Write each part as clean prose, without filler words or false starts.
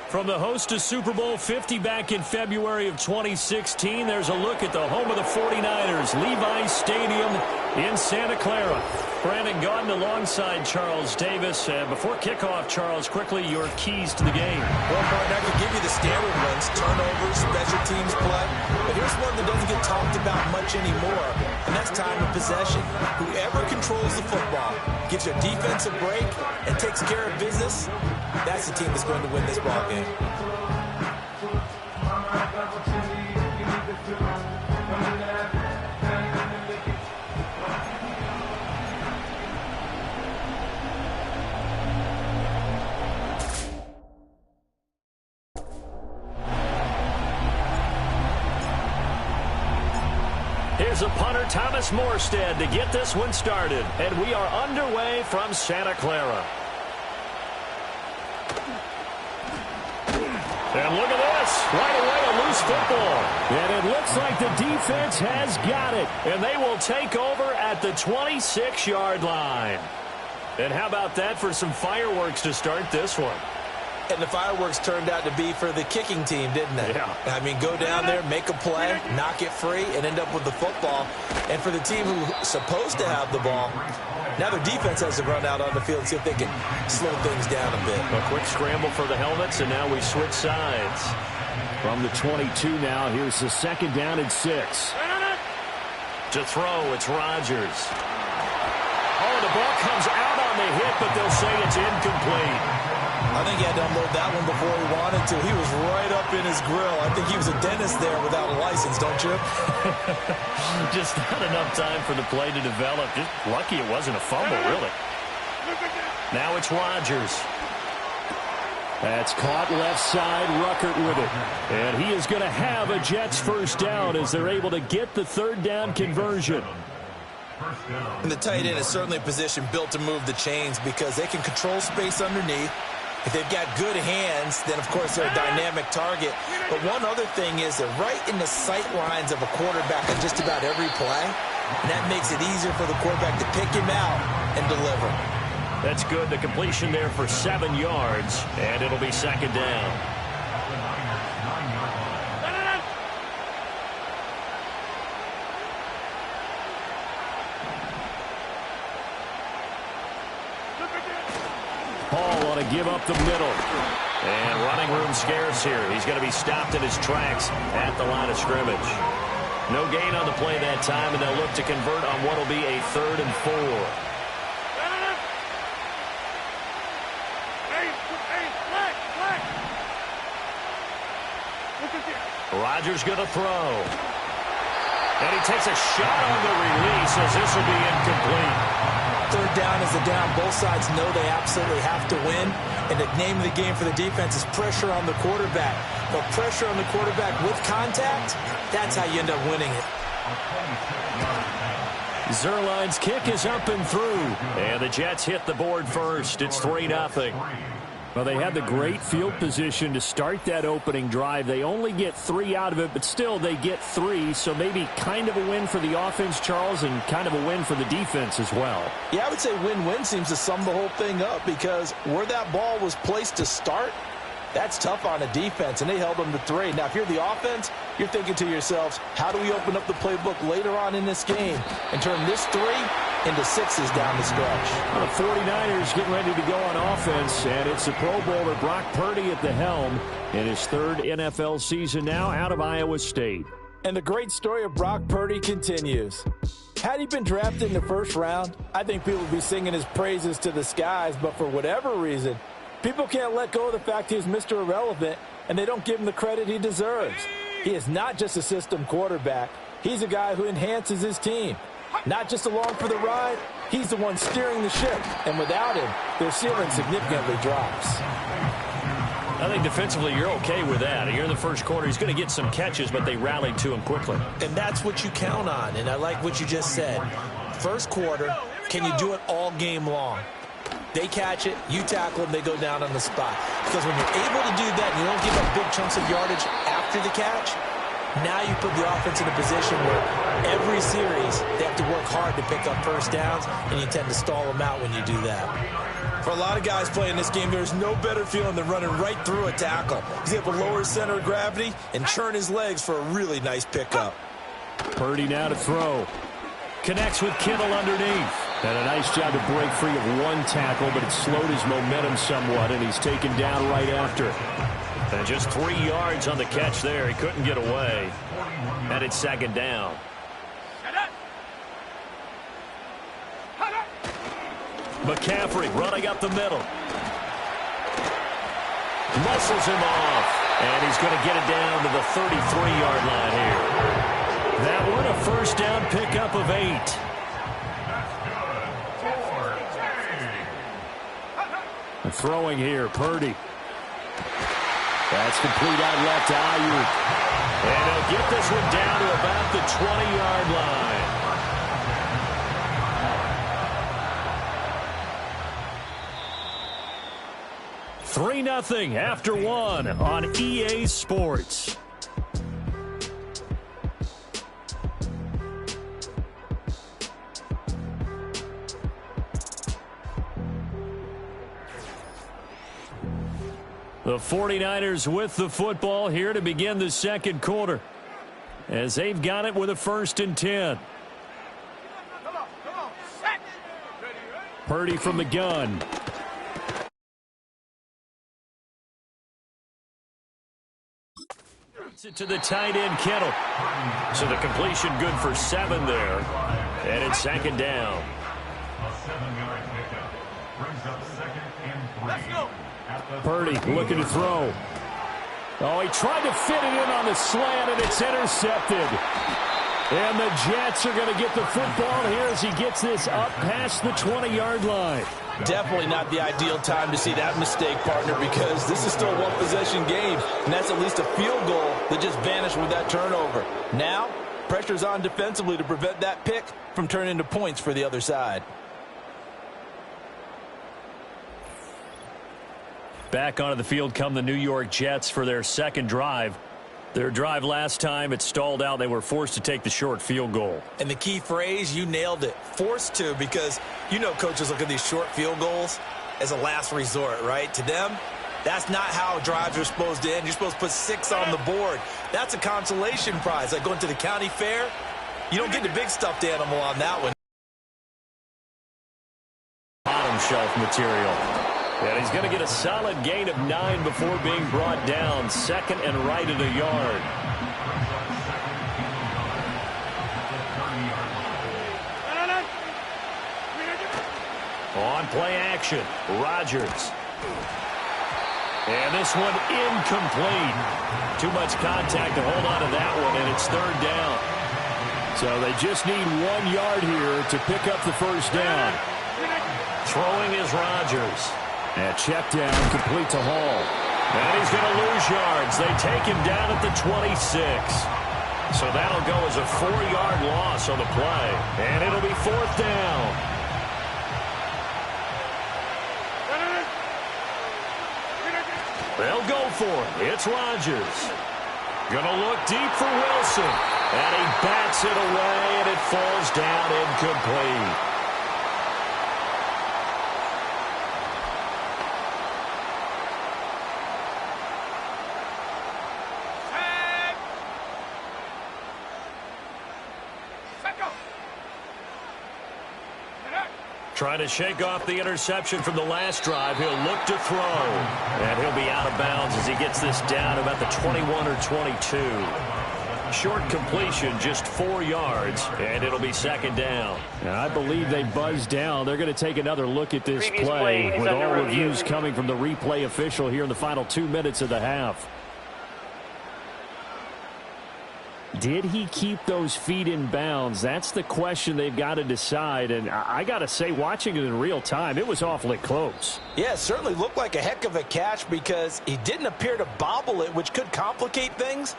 From the host to Super Bowl 50 back in February of 2016, there's a look at the home of the 49ers, Levi Stadium in Santa Clara. Brandon Gaudin alongside Charles Davis. Before kickoff, Charles, quickly your keys to the game. Well, Martin, I can give you the standard ones, turnovers, special teams play. But here's one that doesn't get talked about much anymore, and that's time of possession. Whoever controls the football, gives your defense a break, and takes care of business, that's the team that's going to win this ball game. Here's a punter, Thomas Morstead, to get this one started. And we are underway from Santa Clara. And look at this. Right away, a loose football. And it looks like the defense has got it. And they will take over at the 26-yard line. And how about that for some fireworks to start this one? And the fireworks turned out to be for the kicking team, didn't they? Yeah. I mean, go down there, make a play, knock it free, and end up with the football. And for the team who's supposed to have the ball, now their defense has to run out on the field and see if they can slow things down a bit. A quick scramble for the helmets, and now we switch sides. From the 22 now, here's the second down and 6. To throw, it's Rodgers. Oh, the ball comes out on the hit, but they'll say it's incomplete. I think he had to unload that one before he wanted to. He was right up in his grill. I think he was a dentist there without a license, don't you? Just not enough time for the play to develop. Just lucky it wasn't a fumble, really. Now it's Rodgers. That's caught left side, Ruckert with it. And he is going to have a Jets first down as they're able to get the third down conversion. And the tight end is certainly a position built to move the chains because they can control space underneath. If they've got good hands, then, of course, they're a dynamic target. But one other thing is they're right in the sight lines of a quarterback on just about every play. And that makes it easier for the quarterback to pick him out and deliver. That's good. The completion there for 7 yards, and it'll be second down. Paul on to give up the middle. And running room scarce here. He's going to be stopped in his tracks at the line of scrimmage. No gain on the play that time, and they'll look to convert on what will be a 3rd and 4. Rodgers going to throw. And he takes a shot on the release as this will be incomplete. Third down is the down. Both sides know they absolutely have to win. And the name of the game for the defense is pressure on the quarterback. But pressure on the quarterback with contact, that's how you end up winning it. Zerline's kick is up and through. And the Jets hit the board first. It's 3-0. Well, they had the great field position to start that opening drive. They only get 3 out of it, but still they get 3. So maybe kind of a win for the offense, Charles, and kind of a win for the defense as well. Yeah, I would say win-win seems to sum the whole thing up because where that ball was placed to start, that's tough on a defense, and they held them to 3. Now, if you're the offense, you're thinking to yourselves, how do we open up the playbook later on in this game and turn this 3 into 6s down the stretch? Well, the 49ers getting ready to go on offense, and it's the Pro Bowler Brock Purdy at the helm in his 3rd NFL season now out of Iowa State. And the great story of Brock Purdy continues. Had he been drafted in the 1st round, I think people would be singing his praises to the skies, but for whatever reason, people can't let go of the fact he's Mr. Irrelevant, and they don't give him the credit he deserves. He is not just a system quarterback. He's a guy who enhances his team. Not just along for the ride, he's the one steering the ship. And without him, their ceiling significantly drops. I think defensively you're okay with that. Here in the first quarter, he's going to get some catches, but they rallied to him quickly. And that's what you count on, and I like what you just said. First quarter, can you do it all game long? They catch it, you tackle them, they go down on the spot. Because when you're able to do that and you don't give up big chunks of yardage after the catch, now you put the offense in a position where every series they have to work hard to pick up first downs, and you tend to stall them out when you do that. For a lot of guys playing this game, there's no better feeling than running right through a tackle. He's able to lower his center of gravity and churn his legs for a really nice pickup. Purdy now to throw. Connects with Kittle underneath. And a nice job to break free of one tackle, but it slowed his momentum somewhat, and he's taken down right after. And just 3 yards on the catch there. He couldn't get away. And it's second down. McCaffrey running up the middle. Muscles him off. And he's going to get it down to the 33-yard line here. That one a first down pickup of 8. Throwing here, Purdy. That's complete out left to Ayuk. And he'll get this one down to about the 20-yard line. Three 3-0 after one on EA Sports. The 49ers with the football here to begin the second quarter, as they've got it with a 1st and 10. Purdy from the gun. It to the tight end, Kittle. So the completion good for 7 there. And it's second down. Purdy looking to throw. Oh, he tried to fit it in on the slant, and it's intercepted. And the Jets are going to get the football here as he gets this up past the 20-yard line. Definitely not the ideal time to see that mistake, partner, because this is still a one-possession game, and that's at least a field goal that just vanished with that turnover. Now, pressure's on defensively to prevent that pick from turning into points for the other side. Back onto the field come the New York Jets for their second drive. Their drive last time, it stalled out. They were forced to take the short field goal. And the key phrase, you nailed it, forced to, because you know coaches look at these short field goals as a last resort, right? To them, that's not how drives are supposed to end. You're supposed to put 6 on the board. That's a consolation prize. Like going to the county fair, you don't get the big stuffed animal on that one. Bottom shelf material. And he's going to get a solid gain of 9 before being brought down. 2nd and right at a yard. On play action, Rodgers. And this one incomplete. Too much contact to hold on to that one, and it's 3rd down. So they just need 1 yard here to pick up the first down. Throwing is Rodgers. And check down, complete to Hall. And he's going to lose yards. They take him down at the 26. So that'll go as a 4-yard loss on the play. And it'll be 4th down. They'll go for it. It's Rodgers. Going to look deep for Wilson. And he bats it away, and it falls down incomplete. Trying to shake off the interception from the last drive. He'll look to throw. And he'll be out of bounds as he gets this down about the 21 or 22. Short completion, just 4 yards, and it'll be 2nd down. And I believe they buzzed down. They're going to take another look at this play with all reviews coming from the replay official here in the final 2 minutes of the half. Did he keep those feet in bounds? That's the question they've got to decide. And I got to say, watching it in real time, it was awfully close. Yeah, it certainly looked like a heck of a catch because he didn't appear to bobble it, which could complicate things.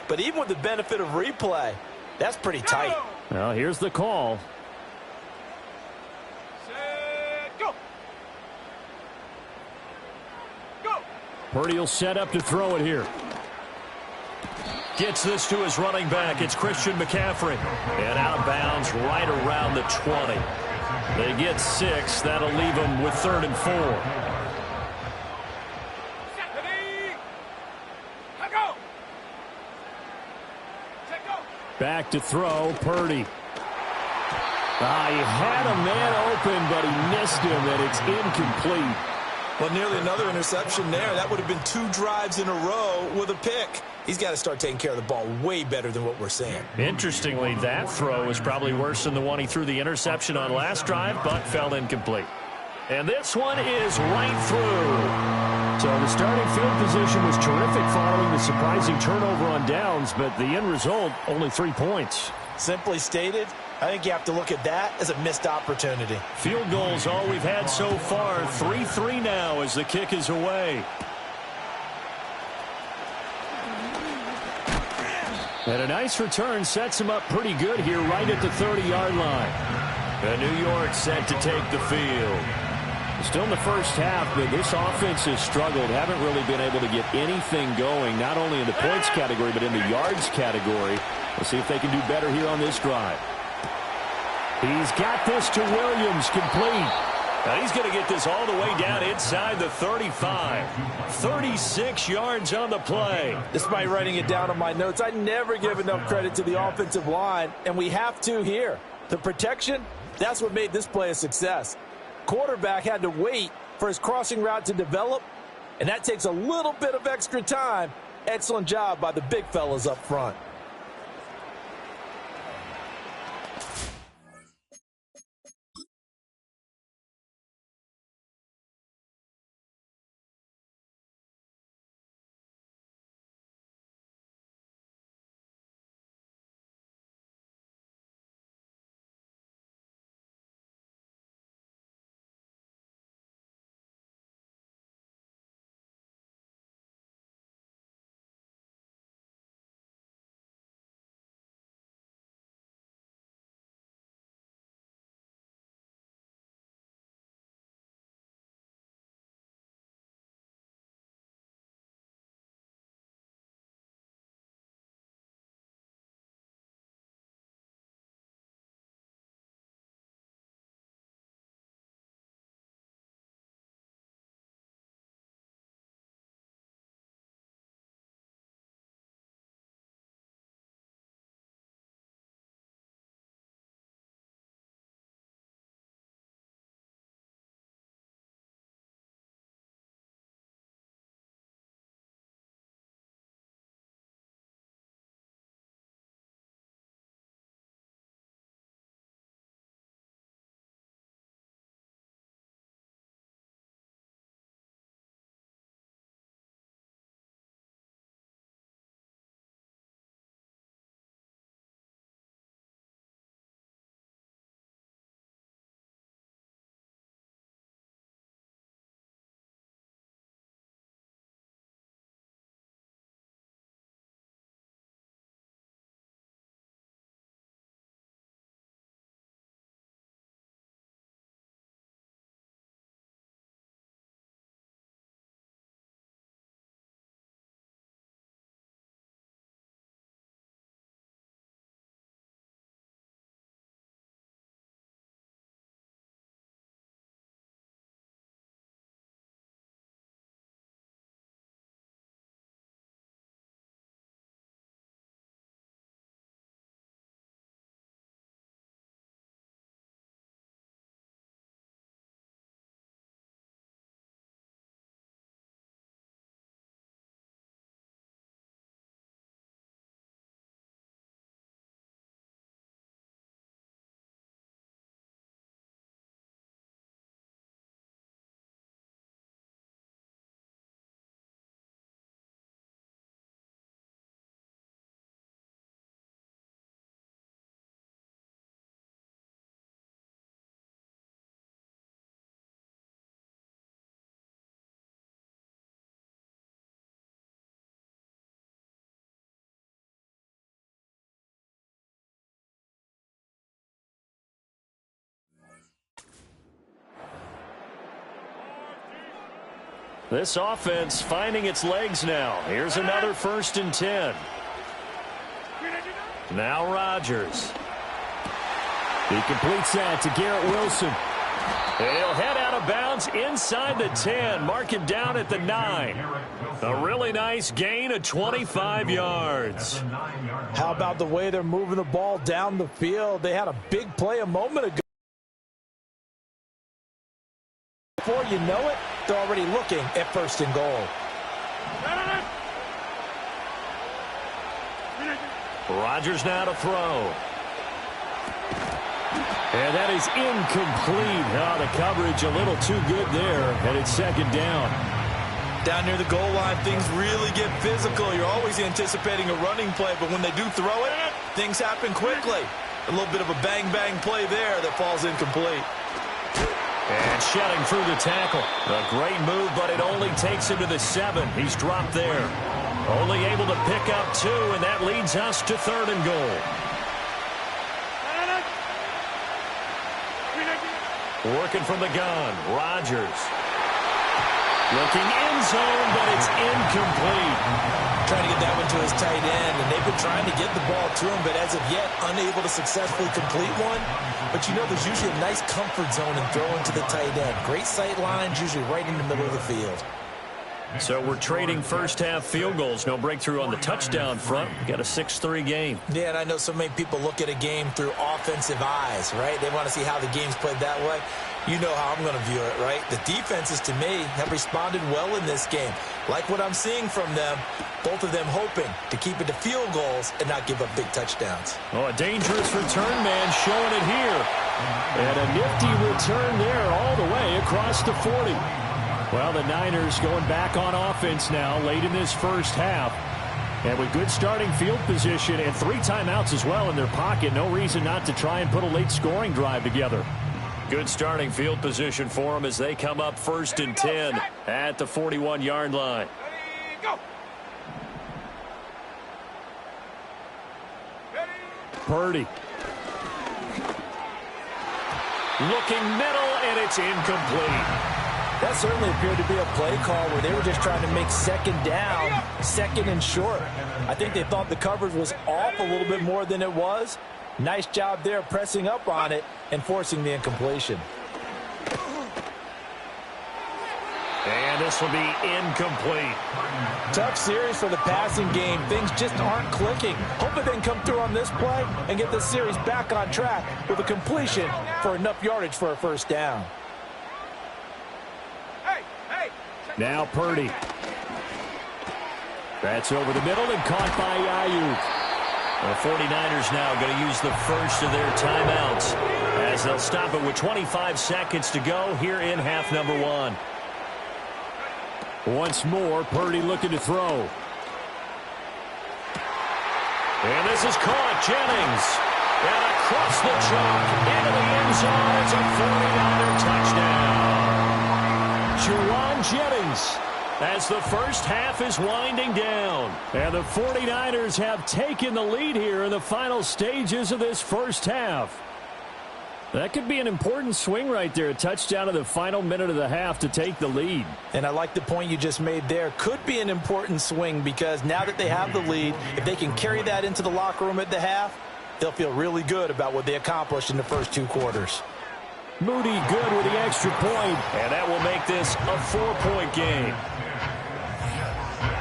But even with the benefit of replay, that's pretty tight. Well, here's the call. Go. Go. Purdy will set up to throw it here. Gets this to his running back. It's Christian McCaffrey. And out of bounds right around the 20. They get 6. That'll leave them with 3rd and 4. Back to throw, Purdy. He had a man open, but he missed him, and it's incomplete. Well, nearly another interception there. That would have been 2 drives in a row with a pick. He's got to start taking care of the ball way better than what we're seeing. Interestingly, that throw is probably worse than the one he threw the interception on last drive, but fell incomplete. And this one is right through. So the starting field position was terrific following the surprising turnover on downs, but the end result, only 3 points. Simply stated, I think you have to look at that as a missed opportunity. Field goals all we've had so far. 3-3 now as the kick is away. And a nice return sets him up pretty good here right at the 30-yard line. And New York set to take the field. Still in the first half, but this offense has struggled. Haven't really been able to get anything going, not only in the points category, but in the yards category. We'll see if they can do better here on this drive. He's got this to Williams, complete. Now he's going to get this all the way down inside the 35. 36 yards on the play. Despite writing it down on my notes, I never give enough credit to the offensive line, and we have to here. The protection, that's what made this play a success. Quarterback had to wait for his crossing route to develop, and that takes a little bit of extra time. Excellent job by the big fellas up front. This offense finding its legs now. Here's another 1st and 10. Now Rodgers. He completes that to Garrett Wilson. He'll head out of bounds inside the 10. Mark him down at the 9. A really nice gain of 25 yards. How about the way they're moving the ball down the field? They had a big play a moment ago. Before you know it, they're already looking at 1st and goal. Rodgers now to throw. And that is incomplete. Oh, the coverage a little too good there. And it's 2nd down. Down near the goal line, things really get physical. You're always anticipating a running play, but when they do throw it, things happen quickly. A little bit of a bang-bang play there that falls incomplete. And shedding through the tackle. A great move, but it only takes him to the 7. He's dropped there. Only able to pick up 2, and that leads us to 3rd and goal. Working from the gun, Rodgers. Looking end zone, but it's incomplete. Trying to get that one to his tight end, and they've been trying to get the ball to him, but as of yet, unable to successfully complete one. But you know, there's usually a nice comfort zone in throwing to the tight end. Great sight lines, usually right in the middle of the field. So we're trading first-half field goals. No breakthrough on the touchdown front. We got a 6-3 game. Yeah, and I know so many people look at a game through offensive eyes, right? They want to see how the game's played that way. You know how I'm going to view it, right? The defenses, to me, have responded well in this game. Like what I'm seeing from them, both of them hoping to keep it to field goals and not give up big touchdowns. Oh, a dangerous return man showing it here. And a nifty return there all the way across the 40. Well, the Niners going back on offense now late in this first half. And with good starting field position and 3 timeouts as well in their pocket, no reason not to try and put a late scoring drive together. Good starting field position for them as they come up 1st and 10 at the 41-yard line. Purdy. Looking middle, and it's incomplete. That certainly appeared to be a play call where they were just trying to make 2nd down, 2nd and short. I think they thought the coverage was off a little bit more than it was. Nice job there pressing up on it and forcing the incompletion. And this will be incomplete. Tough series for the passing game. Things just aren't clicking. Hoping they can come through on this play and get the series back on track with a completion for enough yardage for a 1st down. Now Purdy. That's over the middle and caught by Ayuk. The 49ers now going to use the first of their timeouts as they'll stop it with 25 seconds to go here in half number 1. Once more, Purdy looking to throw. And this is caught. Jennings. And across the chalk into the end zone. It's a 49er touchdown. Juwan Jennings, as the first half is winding down. And the 49ers have taken the lead here in the final stages of this first half. That could be an important swing right there. A touchdown in the final minute of the half to take the lead. And I like the point you just made there. Could be an important swing because now that they have the lead, if they can carry that into the locker room at the half, they'll feel really good about what they accomplished in the first 2 quarters. Moody good with the extra point, and that will make this a 4-point game.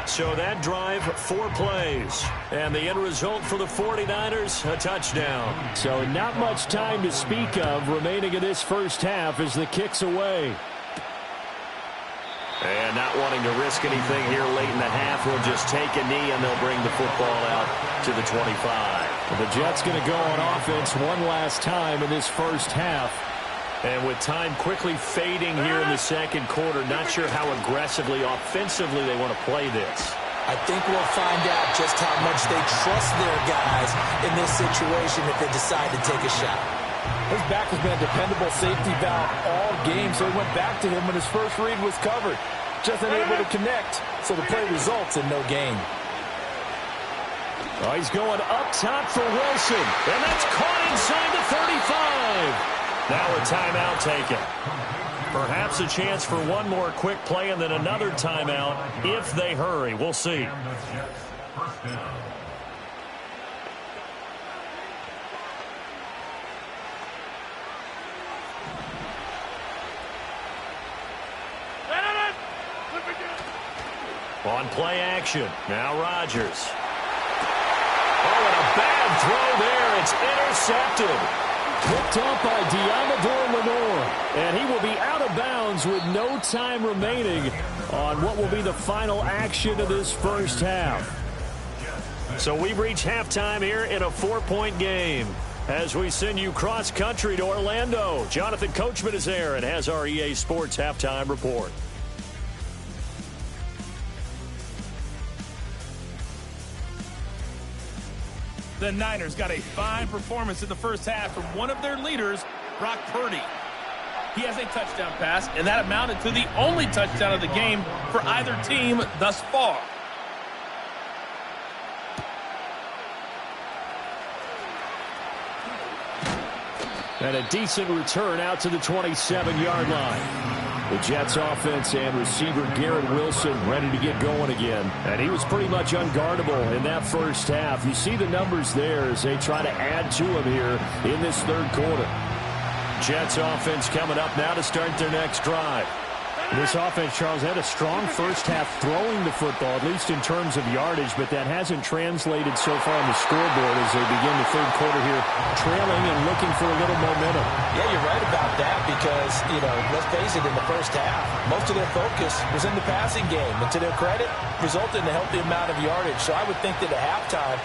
So that drive, 4 plays, and the end result for the 49ers, a touchdown. So not much time to speak of remaining in this first half as the kick's away. And not wanting to risk anything here late in the half, we'll just take a knee and they'll bring the football out to the 25. The Jets going to go on offense one last time in this first half. And with time quickly fading here in the second quarter, not sure how aggressively, offensively they want to play this. I think we'll find out just how much they trust their guys in this situation if they decide to take a shot. His back has been a dependable safety valve all game, so he went back to him when his first read was covered. Just unable to connect, so the play results in no gain. Oh, he's going up top for Wilson, and that's caught inside the 35. Now a timeout taken. Perhaps a chance for one more quick play and then another timeout if they hurry. We'll see. On play action, now Rodgers. Oh, and a bad throw there. It's intercepted. Picked up by Diamador Lenore. And he will be out of bounds with no time remaining on what will be the final action of this first half. So we've reached halftime here in a 4-point game. As we send you cross-country to Orlando, Jonathan Coachman is there and has our EA Sports halftime report. The Niners got a fine performance in the first half from one of their leaders, Brock Purdy. He has a touchdown pass, and that amounted to the only touchdown of the game for either team thus far. And a decent return out to the 27-yard line. The Jets offense and receiver Garrett Wilson ready to get going again. And he was pretty much unguardable in that first half. You see the numbers there as they try to add to him here in this third quarter. Jets offense coming up now to start their next drive. This offense, Charles, had a strong first half throwing the football, at least in terms of yardage, but that hasn't translated so far on the scoreboard as they begin the third quarter here, trailing and looking for a little momentum. Yeah, you're right about that because, let's face it, in the first half, most of their focus was in the passing game. And to their credit, resulted in a healthy amount of yardage. So I would think that at halftime,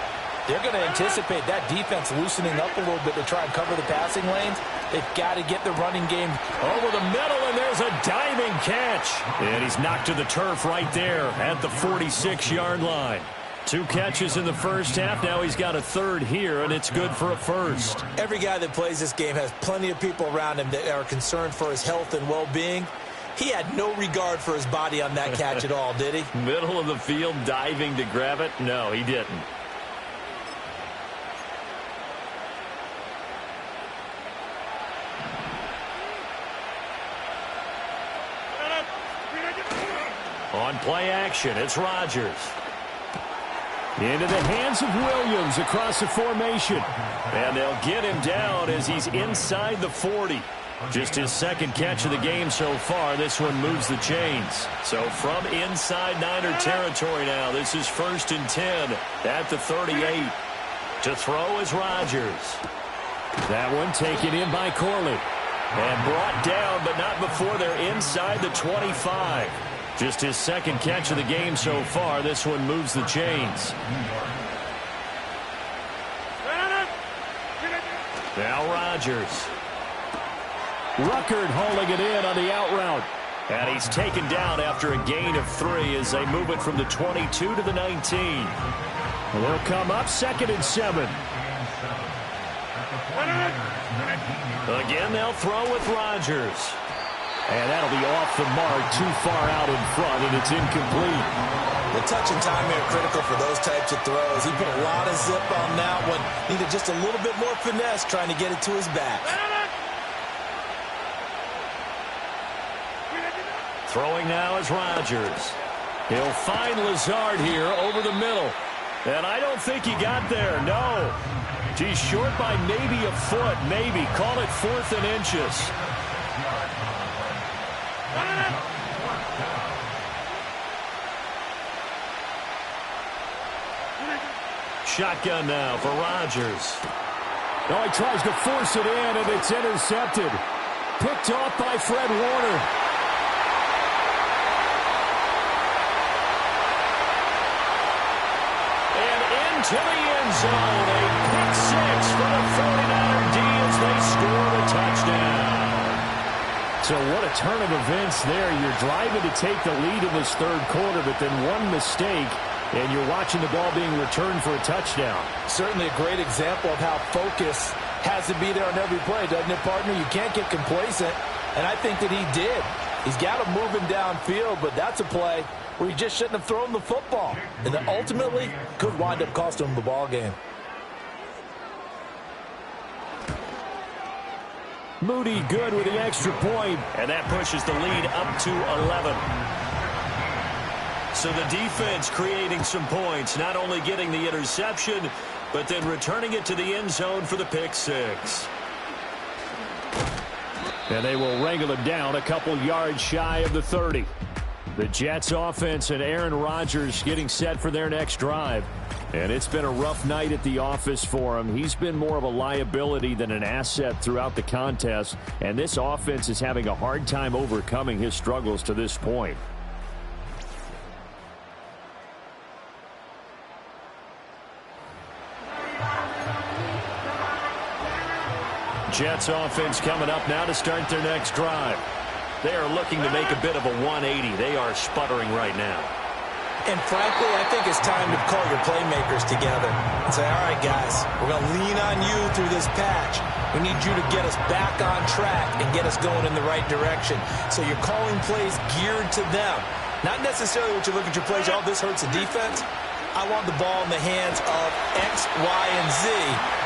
they're going to anticipate that defense loosening up a little bit to try and cover the passing lanes. They've got to get the running game over the middle, and there's a diving catch. And he's knocked to the turf right there at the 46-yard line. 2 catches in the first half. Now he's got a third here, and it's good for a first. Every guy that plays this game has plenty of people around him that are concerned for his health and well-being. He had no regard for his body on that catch at all, did he? Middle of the field, diving to grab it? No, he didn't. On play action, it's Rodgers. Into the hands of Williams across the formation. And they'll get him down as he's inside the 40. Just his second catch of the game so far. This one moves the chains. So from inside Niner territory now, this is 1st and 10 at the 38. To throw is Rodgers. That one taken in by Corley. And brought down, but not before they're inside the 25. Just his second catch of the game so far. This one moves the chains. Now Rodgers. Ruckert holding it in on the out route. And he's taken down after a gain of 3 as they move it from the 22 to the 19. They'll come up 2nd and 7. Again, they'll throw with Rodgers. And that'll be off the mark, too far out in front, and it's incomplete. The touch and time here critical for those types of throws. He put a lot of zip on that one. Needed just a little bit more finesse trying to get it to his back. Throwing now is Rodgers. He'll find Lazard here over the middle. And I don't think he got there, no. He's short by maybe a foot, maybe. Call it 4th and inches. Shotgun now for Rodgers. Oh, he tries to force it in, and it's intercepted. Picked off by Fred Warner. And into the end zone. A pick 6 for the 49er D as they score a touchdown. So what a turn of events there. You're driving to take the lead in this third quarter, but then one mistake, and you're watching the ball being returned for a touchdown. Certainly a great example of how focus has to be there on every play, doesn't it, partner? You can't get complacent, and I think that he did. He's got him moving downfield, but that's a play where he just shouldn't have thrown the football, and that ultimately could wind up costing him the ball game. Moody good with the extra point. And that pushes the lead up to 11. So the defense creating some points, not only getting the interception, but then returning it to the end zone for the pick 6. And they will wrangle it down a couple yards shy of the 30. The Jets offense and Aaron Rodgers getting set for their next drive. And it's been a rough night at the office for him. He's been more of a liability than an asset throughout the contest. And this offense is having a hard time overcoming his struggles to this point. Jets offense coming up now to start their next drive. They are looking to make a bit of a 180. They are sputtering right now. And frankly, I think it's time to call your playmakers together and say, all right, guys, we're going to lean on you through this patch. We need you to get us back on track and get us going in the right direction. So you're calling plays geared to them. Not necessarily what you look at your plays, oh, this hurts the defense. I want the ball in the hands of X, Y, and Z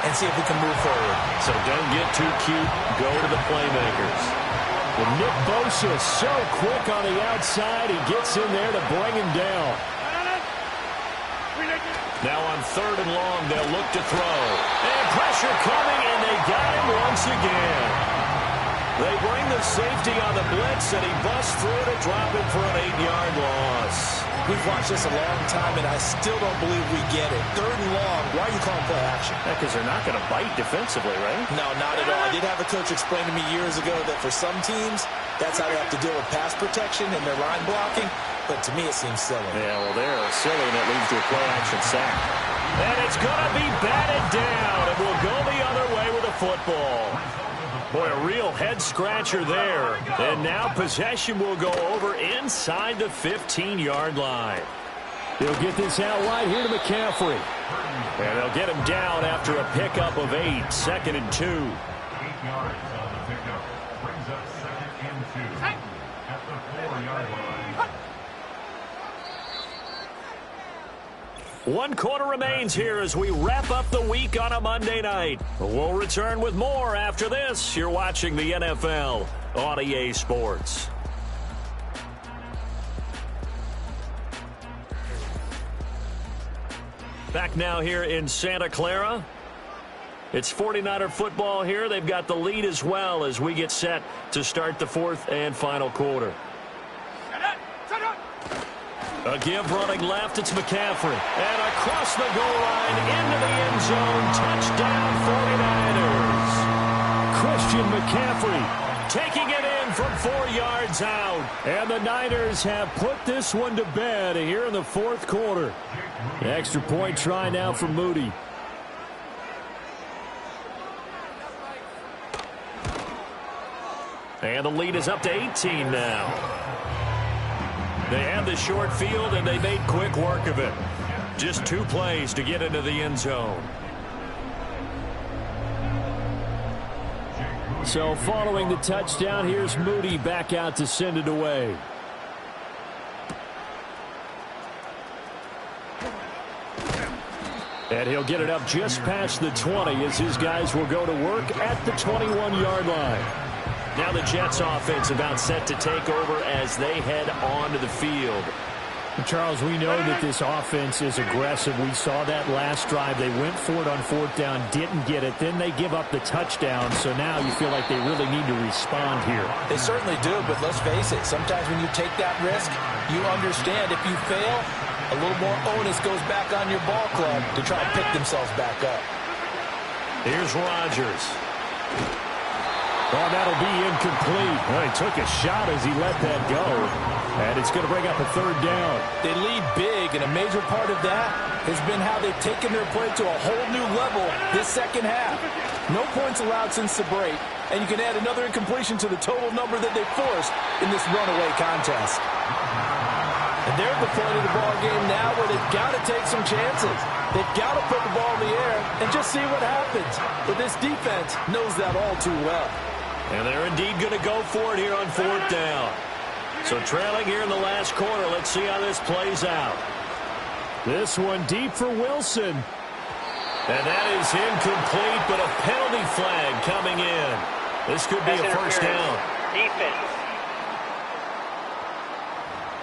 and see if we can move forward. So don't get too cute. Go to the playmakers. Well, Nick Bosa so quick on the outside. He gets in there to bring him down. Now on 3rd and long, they'll look to throw. And pressure coming, and they got him once again. They bring the safety on the blitz, and he busts through to drop him for an 8-yard loss. We've watched this a long time, and I still don't believe we get it. 3rd and long, why are you calling play action? Because they're not going to bite defensively, right? No, not at all. I did have a coach explain to me years ago that for some teams, that's how they have to deal with pass protection and their line blocking. But to me, it seems silly. Yeah, well, they're silly, and it leads to a play-action sack. And it's going to be batted down, and we'll go the other way with the football. Boy, a real head-scratcher there. And now possession will go over inside the 15-yard line. They'll get this out wide here to McCaffrey. And they'll get him down after a pickup of 8, 2nd and 2. 8 yards on the pickup. Brings up 2nd and 2 at the 4-yard line. 1 quarter remains here as we wrap up the week on a Monday night. We'll return with more after this. You're watching the NFL on EA Sports. Back now here in Santa Clara. It's 49er football here. They've got the lead as well as we get set to start the 4th and final quarter. A give running left, it's McCaffrey. And across the goal line, into the end zone, touchdown 49ers. Christian McCaffrey taking it in from 4 yards out. And the Niners have put this one to bed here in the 4th quarter. Extra point try now for Moody. And the lead is up to 18 now. They had the short field, and they made quick work of it. Just 2 plays to get into the end zone. So following the touchdown, here's Moody back out to send it away. And he'll get it up just past the 20 as his guys will go to work at the 21-yard line. Now the Jets offense about set to take over as they head onto the field. Charles, we know that this offense is aggressive. We saw that last drive. They went for it on 4th down, didn't get it. Then they give up the touchdown. So now you feel like they really need to respond here. They certainly do, but let's face it. Sometimes when you take that risk, you understand if you fail, a little more onus goes back on your ball club to try and pick themselves back up. Here's Rodgers. Oh, that'll be incomplete. Well, he took a shot as he let that go. And it's going to bring up a 3rd down. They lead big, and a major part of that has been how they've taken their play to a whole new level this second half. No points allowed since the break, and you can add another incompletion to the total number that they forced in this runaway contest. And they're at the point of the ball game now where they've got to take some chances. They've got to put the ball in the air and just see what happens. But this defense knows that all too well. And they're indeed going to go for it here on 4th down. So trailing here in the last quarter, let's see how this plays out. This one deep for Wilson. And that is incomplete, but a penalty flag coming in. This could be a 1st down. Defense.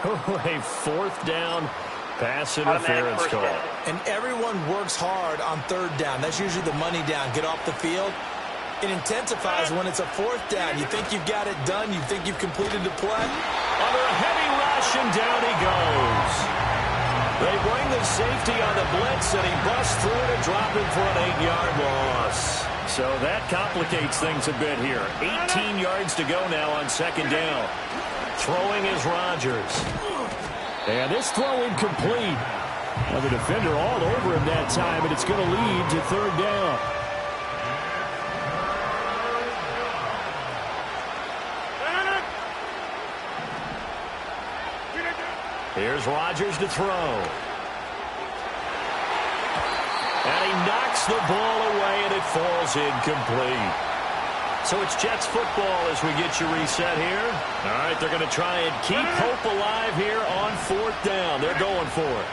A 4th down pass interference call. And everyone works hard on 3rd down. That's usually the money down. Get off the field. It intensifies when it's a 4th down. You think you've got it done. You think you've completed the play. Under a heavy rush, possession. Down he goes. They bring the safety on the blitz, and he busts through to drop him for an 8-yard loss. So that complicates things a bit here. 18 yards to go now on second down. Throwing is Rodgers. And this throw incomplete. Well, the defender all over him that time, and it's going to lead to third down. Here's Rodgers to throw. And he knocks the ball away, and it falls incomplete. So it's Jets football as we get you reset here. All right, they're going to try and keep hope alive here on fourth down. They're going for it.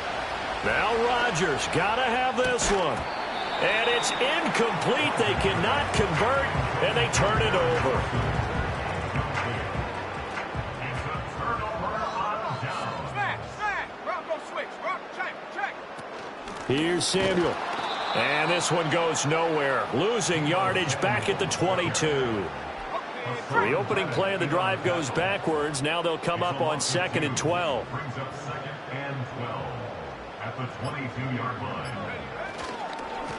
Now Rodgers got to have this one. And it's incomplete. They cannot convert, and they turn it over. Here's Samuel. And this one goes nowhere. Losing yardage back at the 22. The opening play of the drive goes backwards. Now they'll come up on 2nd and 12. Brings up 2nd and 12 at the 22-yard line.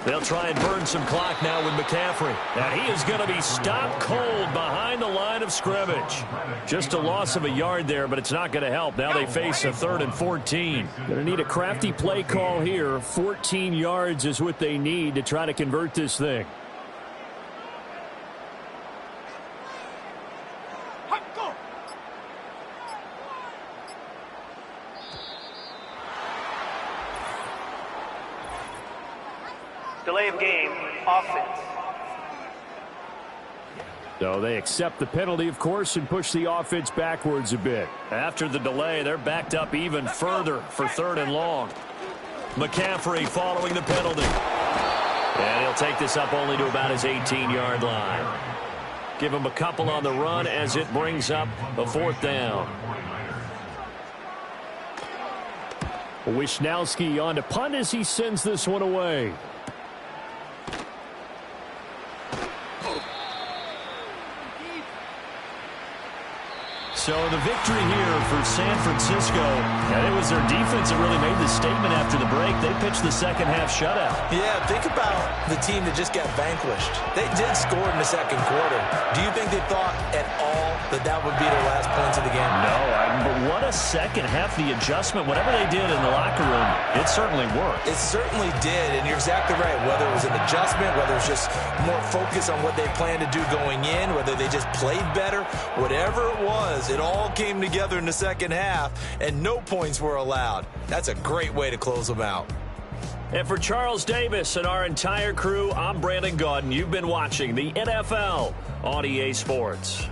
They'll try and burn some clock now with McCaffrey. And he is going to be stopped cold behind the line of scrimmage. Just a loss of a yard there, but it's not going to help. Now they face a 3rd and 14. Going to need a crafty play call here. 14 yards is what they need to try to convert this thing. Delay of game, offense. So they accept the penalty, of course, and push the offense backwards a bit. After the delay, they're backed up even further for 3rd and long. McCaffrey following the penalty. And he'll take this up only to about his 18-yard line. Give him a couple on the run as it brings up a 4th down. Wisnowski on to punt as he sends this one away. So the victory here for San Francisco, and it was their defense that really made the statement after the break. They pitched the second half shutout. Yeah, think about the team that just got vanquished. They did score in the second quarter. Do you think they thought at all that that would be their last points of the game? No, but what a second half. The adjustment, whatever they did in the locker room, it certainly worked. It certainly did, and you're exactly right. Whether it was an adjustment, whether it was just more focus on what they planned to do going in, whether they just played better, whatever it was, it all came together in the second half, and no points were allowed. That's a great way to close them out. And for Charles Davis and our entire crew, I'm Brandon Gaudin. You've been watching the NFL on EA Sports.